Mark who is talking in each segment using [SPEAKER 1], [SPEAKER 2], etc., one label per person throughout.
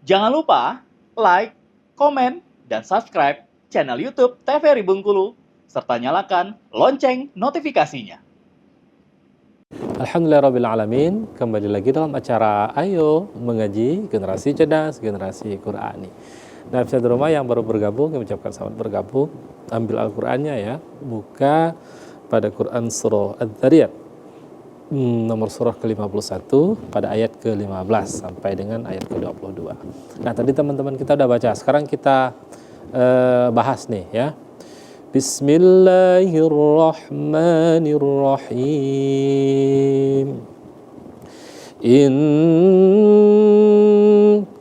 [SPEAKER 1] Jangan lupa like, komen, dan subscribe channel YouTube TVRI Bengkulu, serta nyalakan lonceng notifikasinya.
[SPEAKER 2] Alhamdulillahirrabbilalamin. Kembali lagi dalam acara Ayo Mengaji Generasi Cerdas, Generasi Qur'ani. Nah, bisa di rumah yang baru bergabung, yang mengucapkan selamat bergabung, ambil Al-Qur'annya ya, buka pada Quran Surah Adz-Dzariyat nomor surah ke-51 pada ayat ke-15 sampai dengan ayat ke-22. Nah, tadi teman-teman kita udah baca, sekarang kita bahas nih ya. Bismillahirrahmanirrahim.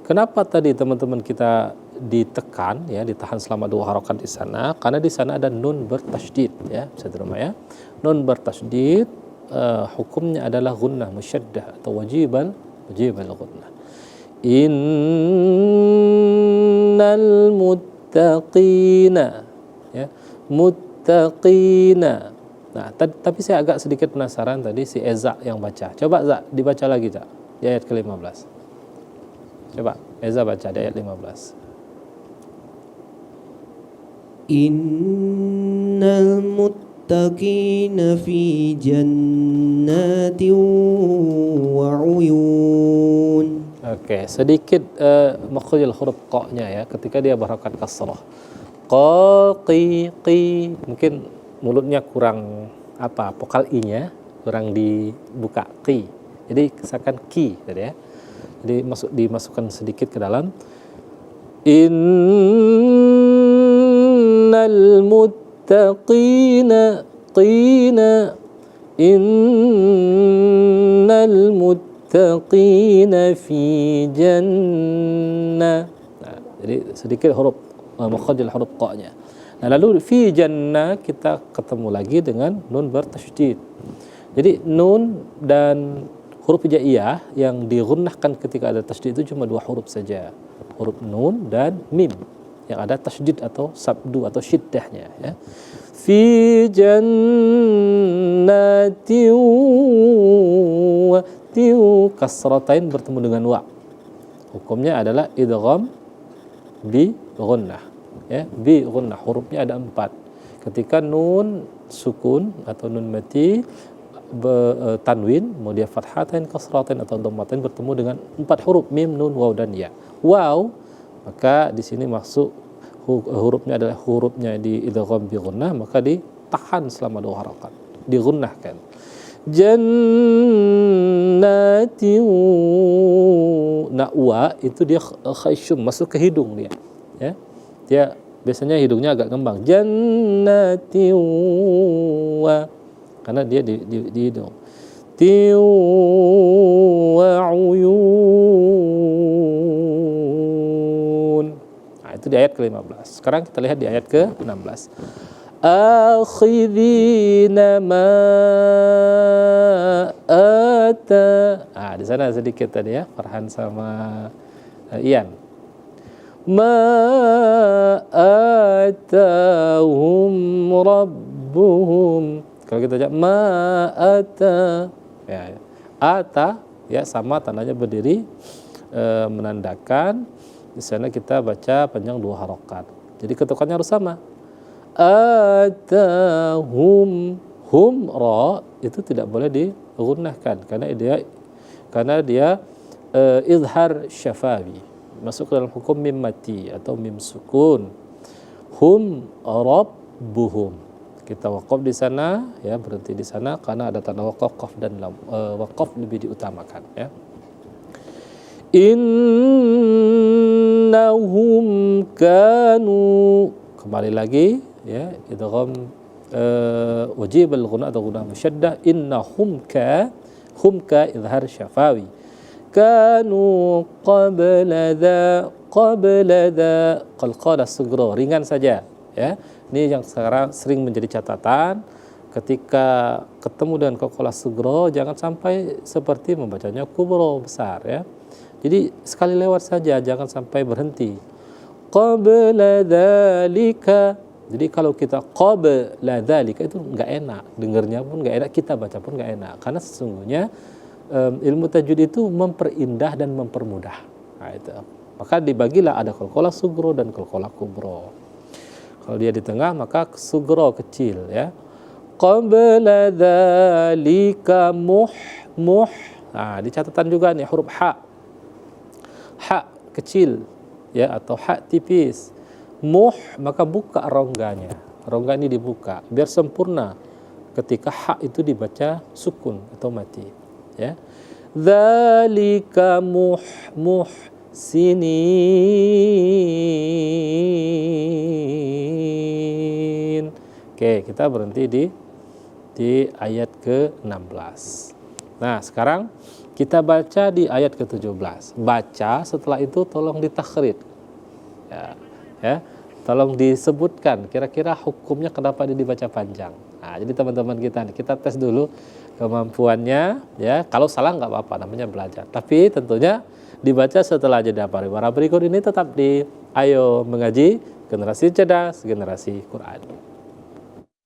[SPEAKER 2] Kenapa tadi teman-teman kita ditekan ya, ditahan selama 2 harokat di sana? Karena di sana ada nun bertasydid ya, bisa terima ya. Nun bertasydid hukumnya adalah gunnah musyaddah atau wajibal gunnah. Innal muttaqina ya, muttaqina. Nah, tapi saya agak sedikit penasaran tadi si Eza yang baca. Coba Za, dibaca lagi Za, di ayat ke-15. Coba Eza baca di ayat 15.
[SPEAKER 3] Innal muttaqina fi jannatin wa uyun.
[SPEAKER 2] Oke, sedikit makhrajul huruf qa-nya ya, ketika dia berharokat kasrah. Qa, qi, qi, mungkin mulutnya kurang vokal i-nya kurang dibuka, qi. Jadi kesakan ki tadi ya. Jadi dimasukkan sedikit ke dalam. Innal muttaqina qina, innal muttaqina fi jannah. Nah, jadi sedikit huruf makhrajul huruf qa-nya. Nah, lalu fi jannah kita ketemu lagi dengan nun bertasydid. Jadi nun dan huruf hijaiyah yang digunnahkan ketika ada tasydid itu cuma 2 huruf saja. Huruf nun dan mim yang ada tasydid atau sabdu atau syiddahnya ya. Fi jannatin wa kasratain bertemu dengan wa. Hukumnya adalah idgham bi gunnah. Ya, bi gunnah, hurufnya ada 4. Ketika nun sukun atau nun mati tanwin, kemudian fathatain, kasratain atau dhammatain bertemu dengan 4 huruf mim, nun, waw dan ya. Waw, maka di sini masuk hurufnya adalah hurufnya di idgham bi gunnah, maka ditahan selama 2 harakat, digunnahkan. Jannatin, wa itu dia khayshum, masuk ke hidung dia. Ya. Dia biasanya hidungnya agak ngembang. Jannatin wa, karena dia di hidung. Tiu wa uyun. Nah, itu di ayat ke-15. Sekarang kita lihat di ayat ke-16. Akhidina ma ata. Nah, di sana sedikit tadi ya, Farhan sama Ian. Ma atahum rabbuhum. Kalau kita baca ma ata ya, ata ya sama tandanya berdiri menandakan di sana kita baca panjang 2 harokat. Jadi ketukannya harus sama. Atahum, hum ra itu tidak boleh digunnahkan karena dia izhar syafawi, masuk ke dalam hukum mim mati atau mim sukun. Hum rabbuhum. Kita waqaf di sana ya, berhenti di sana karena ada tanda waqaf, qaf dan lam. Waqaf lebih diutamakan ya. Innahum kanu, kembali lagi ya, idgham wajib al-ghunah atau ghunah musyaddah. Innahum ka, hum ka izhar syafawi. Kanu qabla dha qalqalah sughra, ringan saja ya. Ini yang sekarang sering menjadi catatan ketika ketemu dengan qalqalah sughra, jangan sampai seperti membacanya kubra, besar ya. Jadi sekali lewat saja, jangan sampai berhenti. Qabla dzalika. Jadi kalau kita qabla dzalika itu enggak enak, dengarnya pun enggak enak, kita baca pun enggak enak, karena sesungguhnya ilmu tajwid itu memperindah dan mempermudah. Nah, itu. Maka dibagilah ada qalqalah sugro dan qalqalah kubro. Kalau dia di tengah maka sugro kecil ya. Qabla dzalika muh. Nah, di catatan juga nih huruf ha. Ha kecil ya atau ha tipis. Muh maka buka rongganya. Rongga ini dibuka biar sempurna ketika ha itu dibaca sukun atau mati ya. Dzalika sinin. Oke, kita berhenti di ayat ke-16. Nah, sekarang kita baca di ayat ke-17. Baca, setelah itu tolong ditakrid. Ya, tolong disebutkan kira-kira hukumnya kenapa dia dibaca panjang. Nah, jadi teman-teman kita tes dulu kemampuannya ya. Kalau salah nggak apa-apa, namanya belajar. Tapi tentunya dibaca setelah jeda pariwara berikut ini. Tetap di Ayo Mengaji, generasi cerdas, generasi Quran.